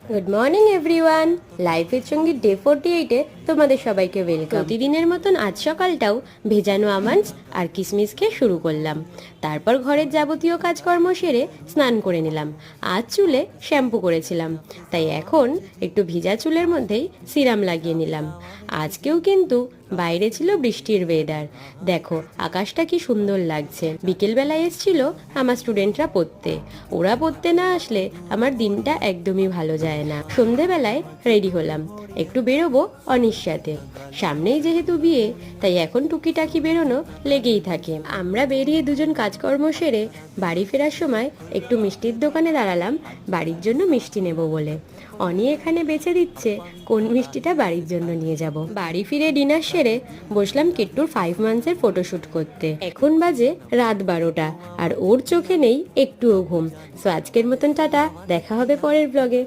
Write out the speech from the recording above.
Good morning everyone, লাইফের সঙ্গে day 48-এ তোমাদের সবাইকে ওয়েলকাম। প্রতিদিনের মতন আজ সকালটাও ভেজানো আমন্ডস আর কিশমিশ খেয়ে শুরু করলাম। তারপর ঘরের যাবতীয় কাজকর্ম সেরে স্নান করে নিলাম। আজ চুলে শ্যাম্পু করেছিলাম, তাই এখন একটু ভিজা চুলের মধ্যেই সিরাম লাগিয়ে নিলাম। আজকেও কিন্তু বাইরে ছিল বৃষ্টির ওয়েদার। দেখো আকাশটা কি সুন্দর লাগছে। বিকেলবেলায় এসেছিল আমার স্টুডেন্টরা পড়তে। ওরা পড়তে না আসলে আমার দিনটা একদমই ভালো যায় না। সন্ধেবেলায় রেডি হলাম, একটু বেরোবো অনির সাথে। সামনেই যেহেতু বিয়ে, তাই এখন টুকিটাকি বেরোনো লেগেই থাকে। আমরা বেরিয়ে দুজন কাজকর্ম সেরে বাড়ি ফেরার সময় একটু মিষ্টির দোকানে দাঁড়ালাম বাড়ির জন্য মিষ্টি নেব বলে। অনি এখানে বেছে দিচ্ছে কোন মিষ্টিটা বাড়ির জন্য নিয়ে যাব। বাড়ি ফিরে ডিনার সেরে বসলাম কিট্টুর 5 মান্থসের ফটোশুট করতে। এখন বাজে রাত 12টা, আর ওর চোখে নেই একটুও ঘুম। সো আজকের মতন টাটা, দেখা হবে পরের ব্লগে।